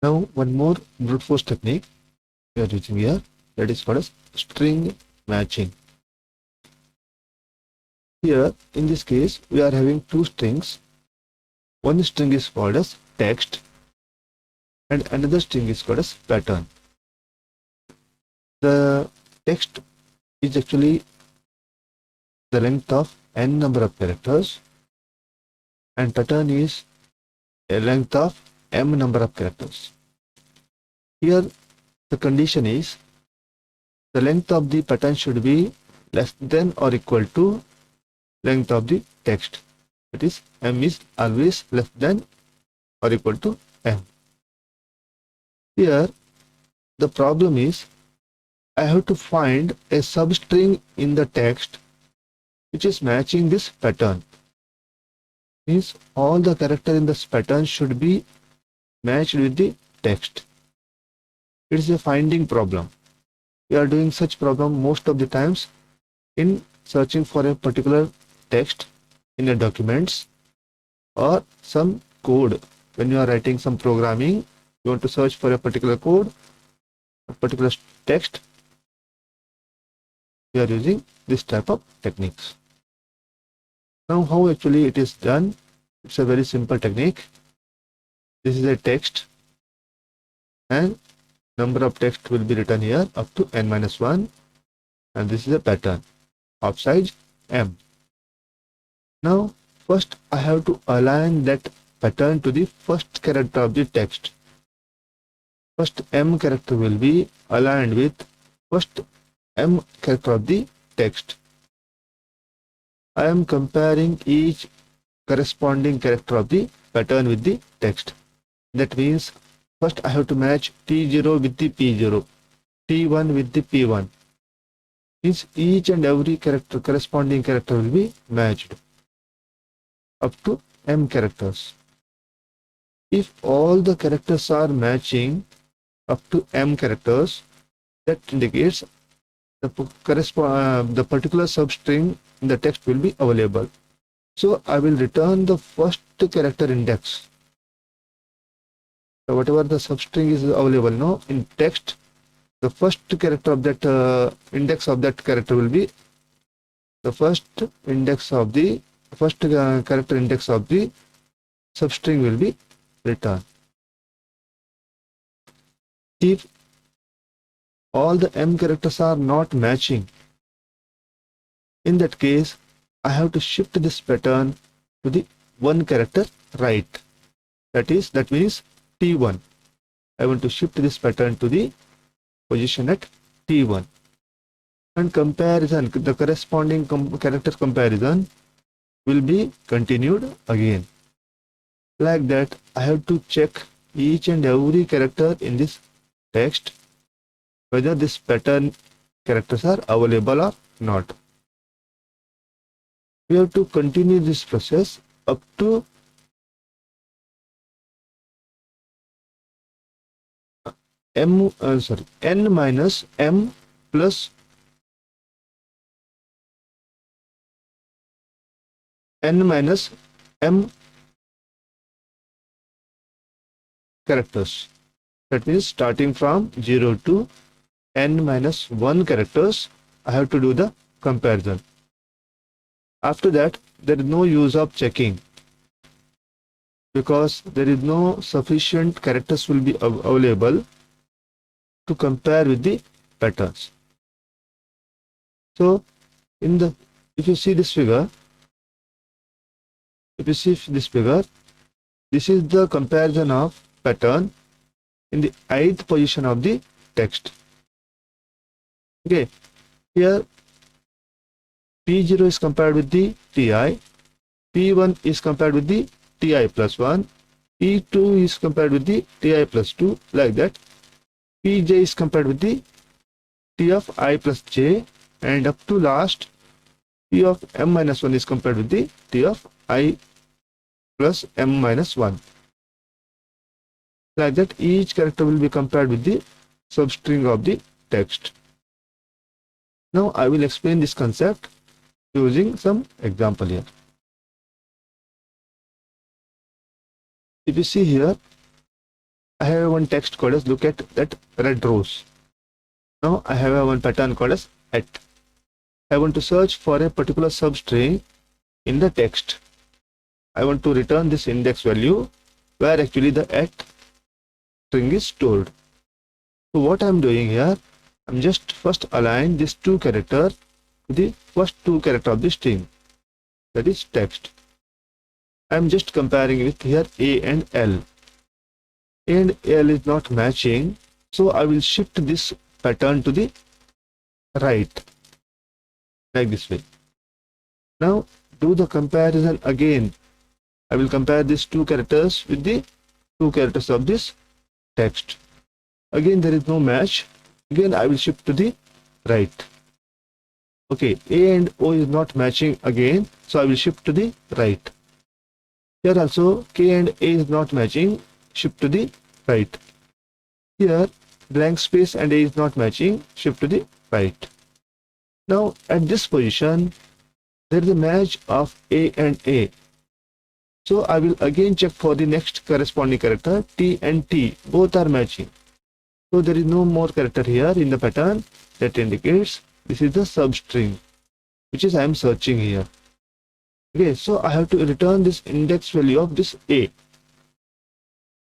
Now one more brute force technique we are using here, that is called as string matching. Here in this case we are having two strings. One string is called as text and another string is called as pattern. The text is actually the length of n number of characters and pattern is a length of m number of characters. Here the condition is the length of the pattern should be less than or equal to length of the text. That is, m is always less than or equal to m. Here the problem is I have to find a substring in the text which is matching this pattern. Means all the character in this pattern should be matched with the text. It is a finding problem. We are doing such problem most of the times in searching for a particular text in a documents or some code. When you are writing some programming, you want to search for a particular code, a particular text. We are using this type of techniques. Now how actually it is done? It's a very simple technique. This is a text and number of text will be written here up to n-1 and this is a pattern of size m. Now first I have to align that pattern to the first character of the text. First m character will be aligned with first m character of the text. I am comparing each corresponding character of the pattern with the text. That means first I have to match T0 with the P0, T1 with the P1. Means each and every character, corresponding character will be matched up to m characters. If all the characters are matching up to m characters, that indicates the particular substring in the text will be available. So I will return the first character index. So whatever the substring is available now in text, the first character of that index of that character will be the first index of the character index of the substring will be returned. If all the m characters are not matching, in that case I have to shift this pattern to the one character right. That means T1. I want to shift this pattern to the position at T1 and comparison, the corresponding character comparison will be continued again. Like that I have to check each and every character in this text whether this pattern characters are available or not. We have to continue this process up to n minus m plus n minus m characters. That means starting from 0 to n minus 1 characters, I have to do the comparison. After that, there is no use of checking because there is no sufficient characters will be available to compare with the patterns. So if you see this figure, this is the comparison of pattern in the ith position of the text. Okay, here P0 is compared with the Ti, P1 is compared with the Ti plus 1, P2 is compared with the Ti plus 2, like that. Pj is compared with the T of I plus j, and up to last P of m minus 1 is compared with the T of I plus m minus 1. Like that, each character will be compared with the substring of the text. Now I will explain this concept using some example here. If you see here, I have one text called as look at that red rose. Now I have one pattern called as at. I want to search for a particular substring in the text. I want to return this index value where actually the at string is stored. So what I'm doing here, I'm just first align this two character to the first two character of the string, that is text. I'm just comparing with here A and L. A and L is not matching, so I will shift this pattern to the right, like this way. Now do the comparison again. I will compare these two characters with the two characters of this text. Again there is no match. Again I will shift to the right. Okay, A and O is not matching again, so I will shift to the right. Here also K and A is not matching, shift to the right. Here blank space and A is not matching, shift to the right. Now at this position there is a match of A and A. So I will again check for the next corresponding character. T and T both are matching. So there is no more character here in the pattern. That indicates this is the substring which is I am searching here. Okay, so I have to return this index value of this A.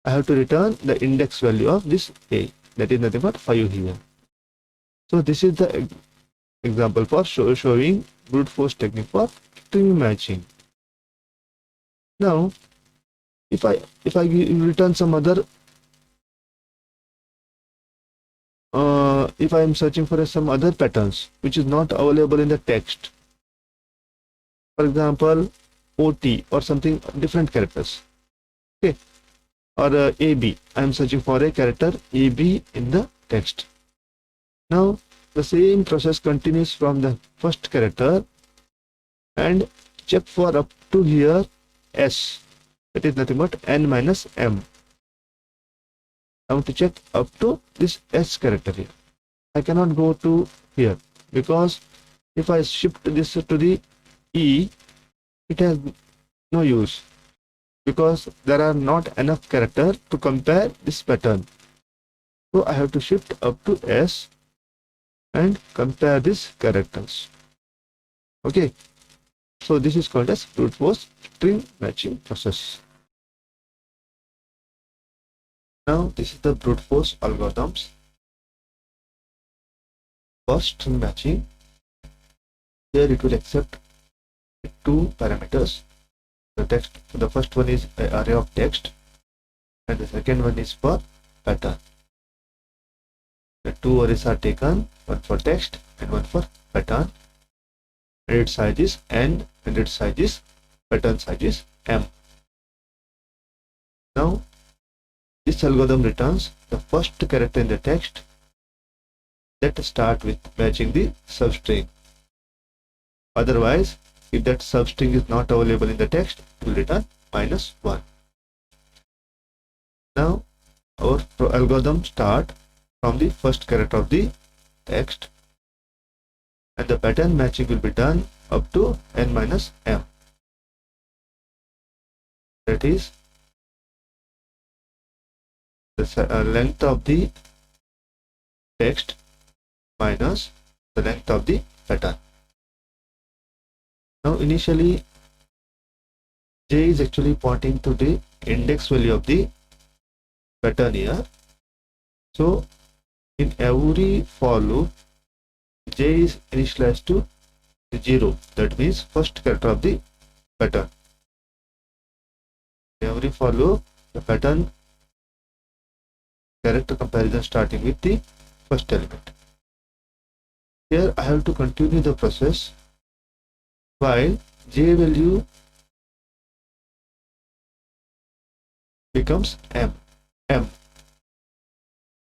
I have to return the index value of this A. That is nothing but 5 here. So this is the example for showing brute force technique for string matching. Now if I return some other if I am searching for some other patterns which is not available in the text, for example OT or something different characters, okay, or AB, I am searching for a character AB in the text. Now the same process continues from the first character and check for up to here S, that is nothing but N minus M. I want to check up to this S character here. I cannot go to here because if I shift this to the E, it has no use because there are not enough character to compare this pattern. So I have to shift up to S and compare these characters. Okay, so this is called as brute force string matching process. Now this is the brute force algorithms for string matching. Here it will accept two parameters. The first one is an array of text and the second one is for pattern. The two arrays are taken, one for text and one for pattern, and its size is N and its size is pattern size is M. Now this algorithm returns the first character in the text that start with matching the substring. Otherwise, if that substring is not available in the text, it will return -1. Now our algorithm start from the first character of the text and the pattern matching will be done up to N minus M. That is the length of the text minus the length of the pattern. Now initially J is actually pointing to the index value of the pattern here. So in every for loop J is initialized to 0, that means first character of the pattern. In every for loop the pattern character comparison starting with the first element. Here I have to continue the process while J value becomes M. M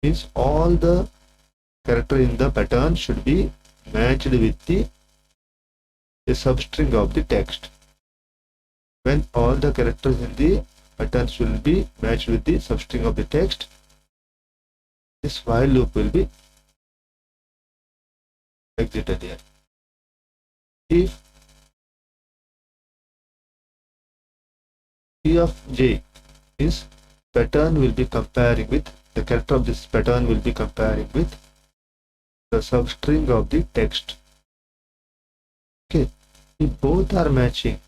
means all the character in the pattern should be matched with the substring of the text. When all the characters in the pattern will be matched with the substring of the text, this while loop will be exited here. If P of J is pattern will be comparing with, the character of this pattern will be comparing with the substring of the text. Okay, if both are matching,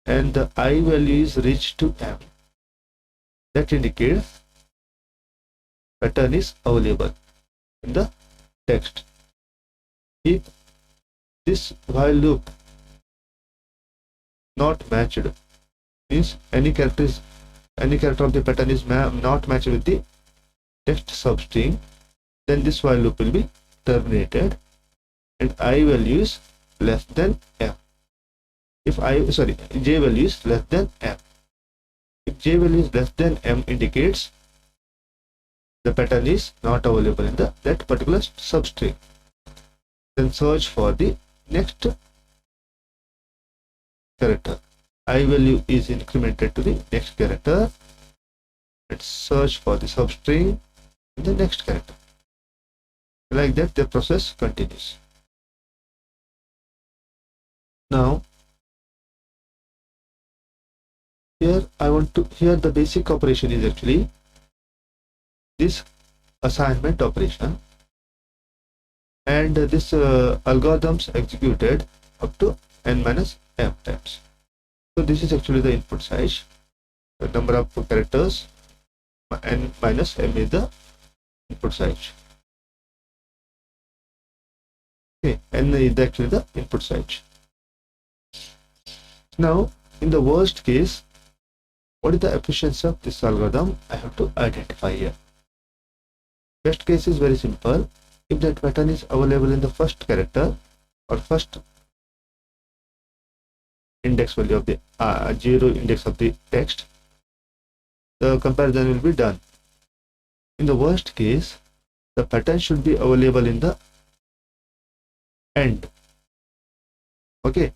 and the I value is reached to M, that indicates pattern is available in the text. If this while loop not matched, means any character of the pattern is not matched with the text substring, then this while loop will be terminated and I value is less than M. If j value is less than M. If j value is less than M indicates the pattern is not available in that particular substring. Then search for the next character. I value is incremented to the next character. Let's search for the substring in the next character. Like that, the process continues. Now, here the basic operation is actually this assignment operation, and this algorithms executed up to n minus m times. So this is actually the input size. The number of characters n minus m is the input size. Okay, n is actually the input size. Now, in the worst case, what is the efficiency of this algorithm? I have to identify here. Best case is very simple. If that pattern is available in the first character or first index value of the 0 index of the text, the comparison will be done. In the worst case, the pattern should be available in the end. Okay,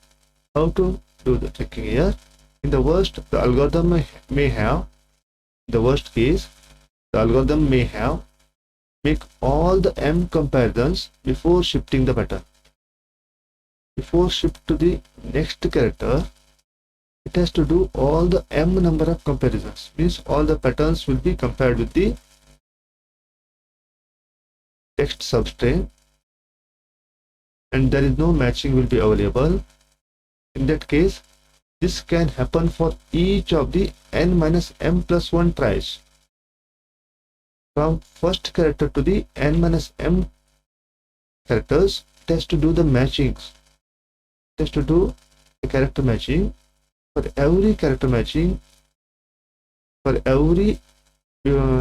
how to do the checking here? In the worst, the algorithm may have, the worst case, the algorithm may have make all the m comparisons before shifting the pattern. Before shift to the next character, it has to do all the m number of comparisons. Means all the patterns will be compared with the text substring, and there is no matching will be available. In that case, this can happen for each of the n minus m plus 1 tries. From first character to the n minus m characters, it has to do the matchings. It has to do the character matching. For every character matching, for every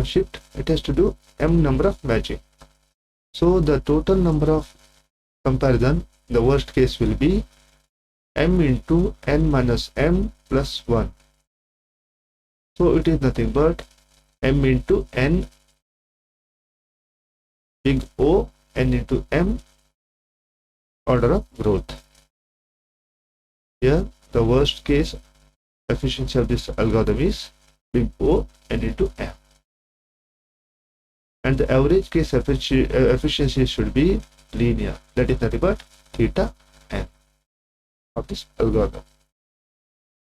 shift, it has to do m number of matching. So the total number of comparison, the worst case will be m into n minus m plus 1. So it is nothing but m into n big O, n into m order of growth. Here the worst case efficiency of this algorithm is big O, n into m, and the average case efficiency should be linear, that is nothing but theta n of this algorithm.